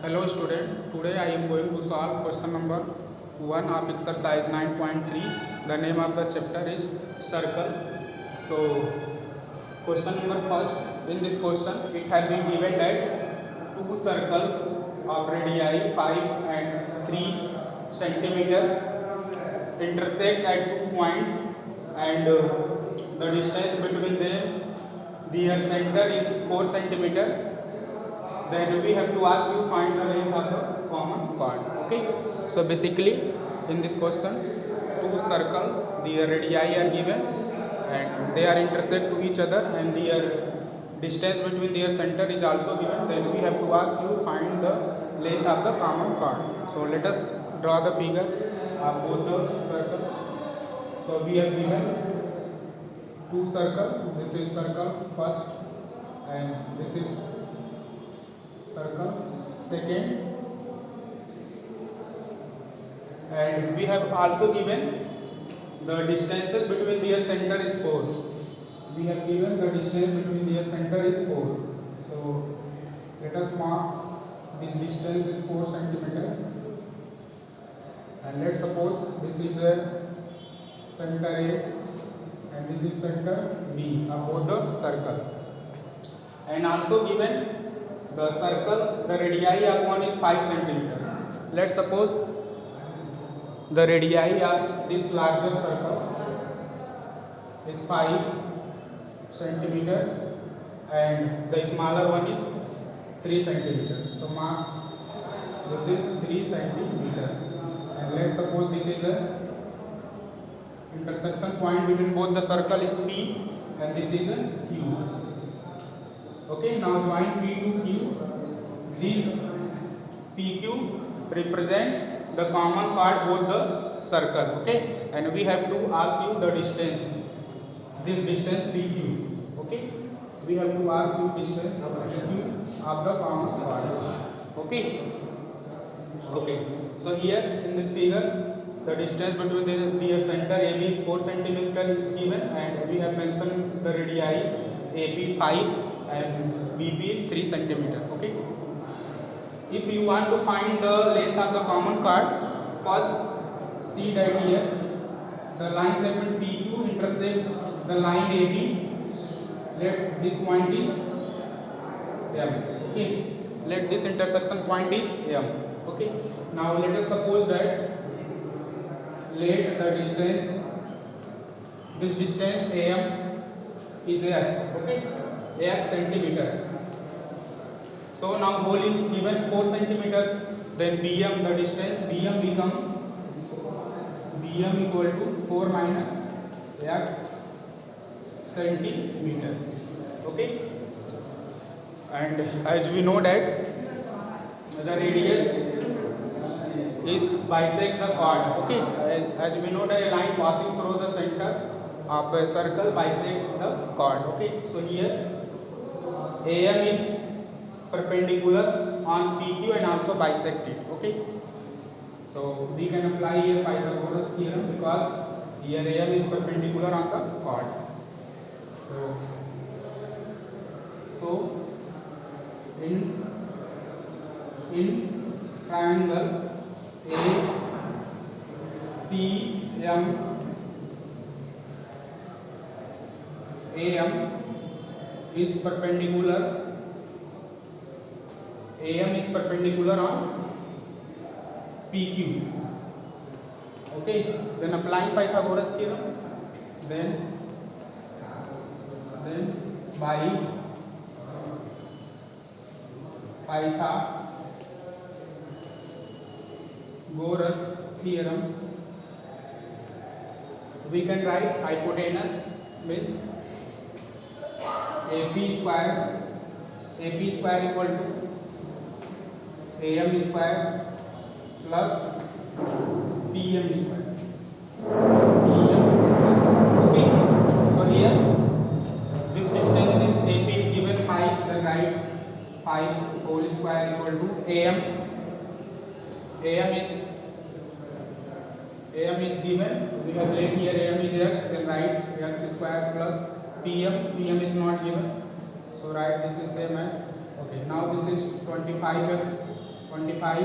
Hello student, today I am going to solve question number 1 of exercise 9.3. The name of the chapter is circle. So question number first, in this question it has been given that two circles of radii 5 and 3 centimeter intersect at 2 points and the distance between them, their center is 4 centimeter. Then we have to ask you find the length of the common chord. Okay, so basically in this question two circle, their radii are given and they are intersect to each other and their distance between their center is also given. Then we have to ask you find the length of the common chord. So let us draw the figure of both the circle. So we have given two circle, this is circle first and this is circle second, and we have also given the distances between their center is 4. We have given the distance between their center is 4. So let us mark this distance is 4 centimeter and let's suppose this is a center A and this is center B of both the circle, and also given the circle, the radii of one is 5 centimeter. Let's suppose the radii of this larger circle is 5 centimeter and the smaller one is 3 centimeter. So mark this is 3 centimeter and let's suppose this is a intersection point between both the circle is P and this is a Q. Okay, now join P to Q. These PQ represent the common chord both the circle. Okay, and we have to ask you the distance. This distance PQ. Okay, we have to ask you distance of PQ of the common chord. Okay. Okay. So here in this figure, the distance between their center AB is 4 centimeter is given, and we have mentioned the radii AB 5. And BP is 3 centimeter. Okay. If you want to find the length of the common chord, first see that here the line segment PQ intersect the line AB. Let this point is M. Okay. Let this intersection point is M. Okay. Now let us suppose that let the distance, this distance AM is X. Okay. X centimeter. So now hole is given 4 centimeter. Then BM, the distance BM become BM equal to 4 minus X centimeter. Okay. And as we know that the radius is bisect the chord. Okay. As we know that a line passing through the center of a circle bisect the chord. Okay. So here AM is perpendicular on PQ and also bisect it. Okay. So we can apply here Pythagoras theorem because here AM is perpendicular on the chord. So in triangle AM is perpendicular. AM is perpendicular on PQ. Okay. Then applying Pythagoras theorem. Then by Pythagoras theorem we can write hypotenuse means AP square equal to AM square plus PM square. Okay. So here this distance is AP is given 5, then write 5 whole square equal to AM. AM is given. We have laid here AM is X, then write X square plus PM. PM is not given. So write this is same as. Okay. Now this is 25X 25.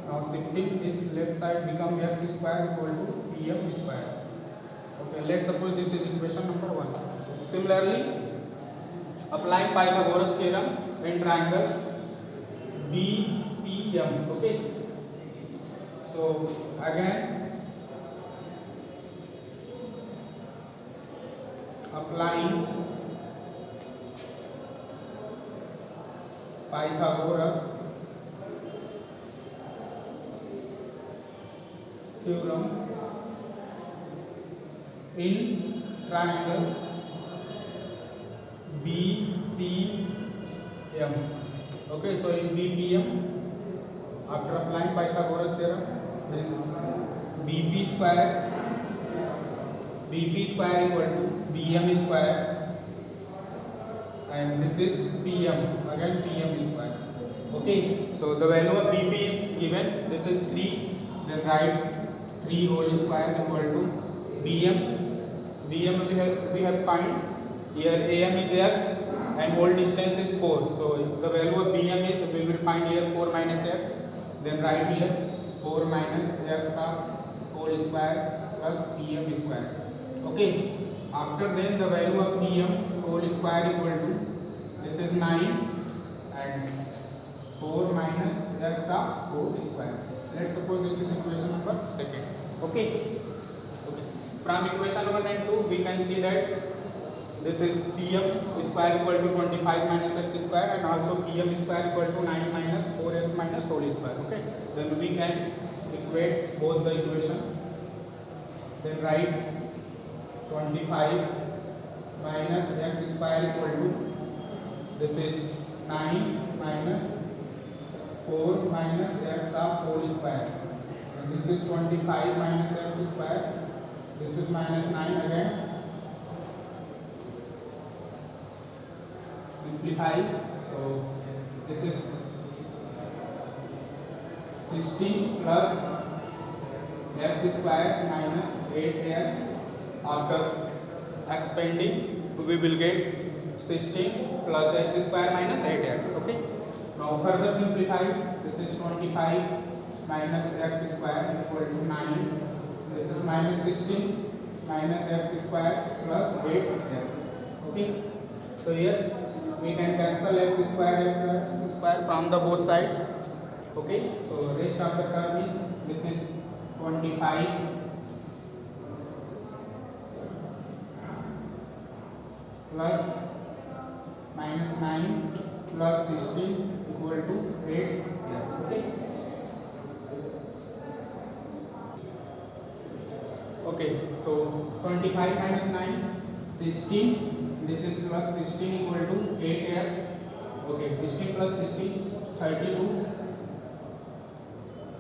Now shifting this left side become x square equal to pm square. Okay, let's suppose this is equation number 1. Similarly, applying Pythagoras theorem in triangle BPM. Okay, so again applying Pythagoras theorem in triangle BPM. Okay, so in BPM, after applying Pythagoras theorem, means BP square equal to BM square, and this is PM, again PM square. Okay, so the value of BP is given, this is 3, then write 3 whole square equal to BM we have find here AM is x and whole distance is 4, so the value of BM is, we will find here 4 minus x, then write here 4 minus x whole square plus PM square. Okay, after then the value of PM whole square equal to, this is 9 and 4 minus x whole square. Let's suppose this is equation number 2. Okay, from equation number 2 we can see that this is PM square equal to 25 minus x square, and also PM square equal to 9 minus 4x minus whole square. Okay, then we can equate both the equation, then write 25 minus x square equal to, this is 9 minus 4 minus x whole square, and this is 25 minus x square, this is minus 9 again, simplify, so this is 16 plus x square minus 8x, after expanding we will get 16 plus x square minus 8x. Okay, now further simplify, this is 25 minus x square equal to 9, this is minus 16 minus x square plus 8x. Okay, so here we can cancel x square from the both side. Okay, so rest of the term is, this is 25 plus minus 9 plus 16 equal to 8x. Okay, okay, so 25 minus 9, 16, this is plus 16 equal to 8x. Okay, 16 plus 16, 32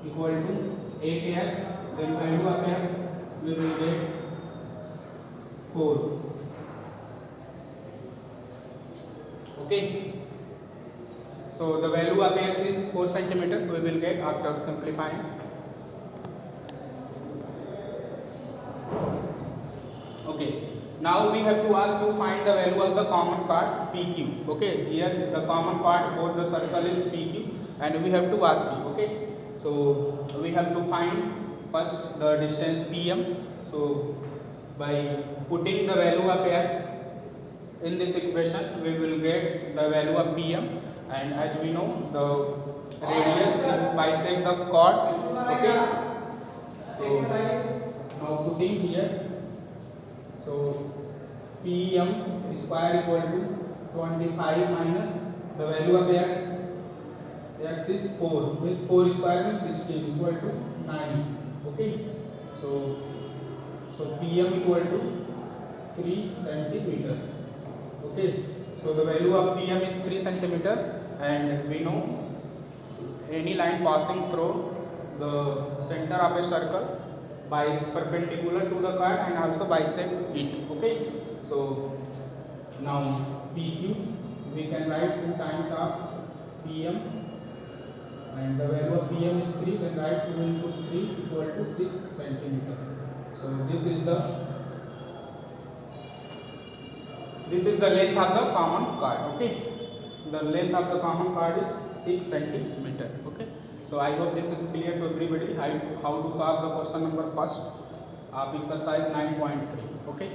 equal to 8x, then value of x we will get 4. Okay, so the value of x is 4 centimeter we will get after simplifying. Okay, now we have to ask to find the value of the common part PQ. Okay, here the common part for the circle is PQ, and we have to ask P. Okay, so we have to find first the distance PM. So by putting the value of x in this equation we will get the value of PM, and as we know the radius is bisect the chord. Okay, so now putting here, so PM square equal to 25 minus the value of x is 4, means 4 square means 16 equal to 9. Okay, so PM equal to 3 centimeter. Okay, so the value of PM is 3 centimeter, and we know any line passing through the center of a circle by perpendicular to the chord and also bisect it. Okay, so now PQ we can write 2 times of PM, and the value of PM is 3, then write 2 into 3 equal to 6 centimeter. So this is the length of the common chord. Okay, the length of the common chord is 6 centimeter. Okay, So I hope this is clear to everybody. How to solve the question number first of exercise 9.3. Okay.